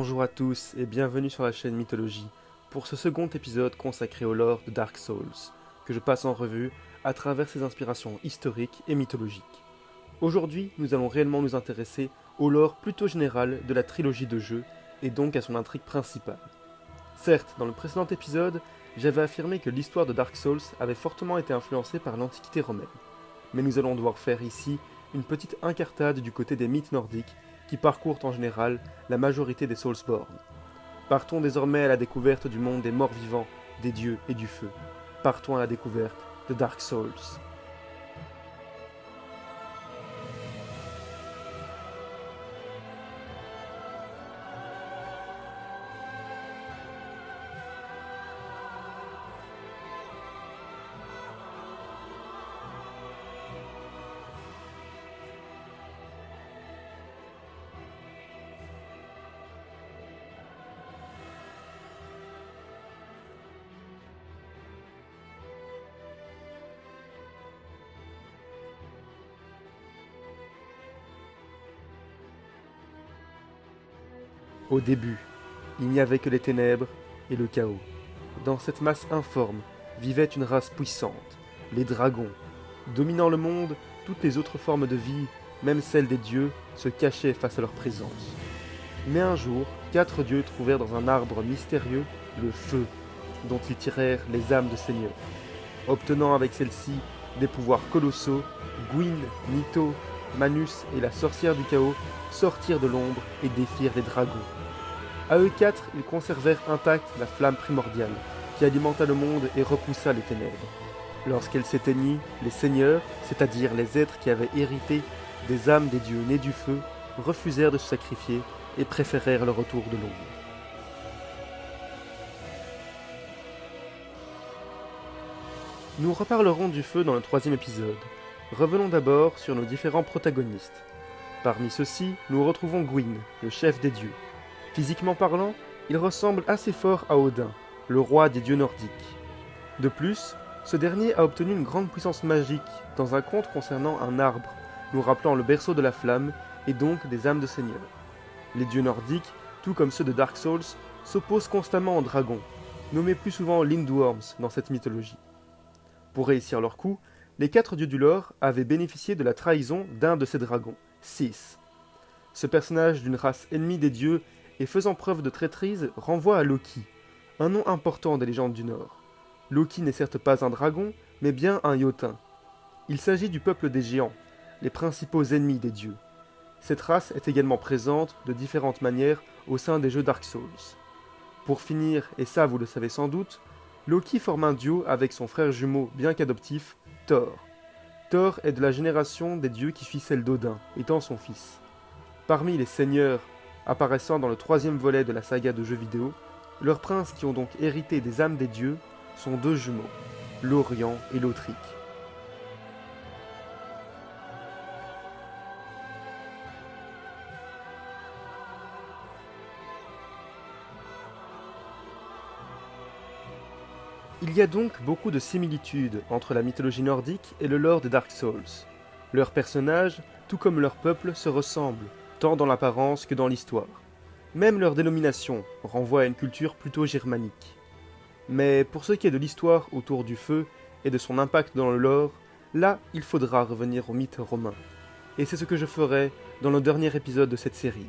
Bonjour à tous et bienvenue sur la chaîne Mythologie pour ce second épisode consacré au lore de Dark Souls, que je passe en revue à travers ses inspirations historiques et mythologiques. Aujourd'hui, nous allons réellement nous intéresser au lore plutôt général de la trilogie de jeux et donc à son intrigue principale. Certes, dans le précédent épisode, j'avais affirmé que l'histoire de Dark Souls avait fortement été influencée par l'Antiquité romaine, mais nous allons devoir faire ici une petite incartade du côté des mythes nordiques qui parcourent en général la majorité des Soulsborne. Partons désormais à la découverte du monde des morts vivants, des dieux et du feu. Partons à la découverte de Dark Souls. Au début, il n'y avait que les ténèbres et le chaos. Dans cette masse informe vivait une race puissante, les dragons. Dominant le monde, toutes les autres formes de vie, même celles des dieux, se cachaient face à leur présence. Mais un jour, 4 dieux trouvèrent dans un arbre mystérieux le feu, dont ils tirèrent les âmes de seigneurs. Obtenant avec celle-ci des pouvoirs colossaux, Gwyn, Nito, Manus et la sorcière du chaos sortirent de l'ombre et défirent les dragons. À eux 4, ils conservèrent intacte la flamme primordiale, qui alimenta le monde et repoussa les ténèbres. Lorsqu'elle s'éteignit, les seigneurs, c'est-à-dire les êtres qui avaient hérité des âmes des dieux nés du feu, refusèrent de se sacrifier et préférèrent le retour de l'ombre. Nous reparlerons du feu dans le 3e épisode. Revenons d'abord sur nos différents protagonistes. Parmi ceux-ci, nous retrouvons Gwyn, le chef des dieux. Physiquement parlant, il ressemble assez fort à Odin, le roi des dieux nordiques. De plus, ce dernier a obtenu une grande puissance magique dans un conte concernant un arbre, nous rappelant le berceau de la flamme et donc des âmes de seigneurs. Les dieux nordiques, tout comme ceux de Dark Souls, s'opposent constamment aux dragons, nommés plus souvent Lindworms dans cette mythologie. Pour réussir leur coup, les 4 dieux du lore avaient bénéficié de la trahison d'un de ces dragons, Sith. Ce personnage d'une race ennemie des dieux et faisant preuve de traîtrise renvoie à Loki, un nom important des légendes du Nord. Loki n'est certes pas un dragon, mais bien un Jotun. Il s'agit du peuple des géants, les principaux ennemis des dieux. Cette race est également présente de différentes manières au sein des jeux Dark Souls. Pour finir, et ça vous le savez sans doute, Loki forme un duo avec son frère jumeau bien qu'adoptif, Thor. Thor est de la génération des dieux qui suit celle d'Odin, étant son fils. Parmi les seigneurs apparaissant dans le 3e volet de la saga de jeux vidéo, leurs princes qui ont donc hérité des âmes des dieux sont 2 jumeaux, Lorien et Lothric. Il y a donc beaucoup de similitudes entre la mythologie nordique et le lore des Dark Souls. Leurs personnages, tout comme leur peuple, se ressemblent, tant dans l'apparence que dans l'histoire. Même leur dénomination renvoie à une culture plutôt germanique. Mais pour ce qui est de l'histoire autour du feu et de son impact dans le lore, là, il faudra revenir au mythe romain. Et c'est ce que je ferai dans le dernier épisode de cette série.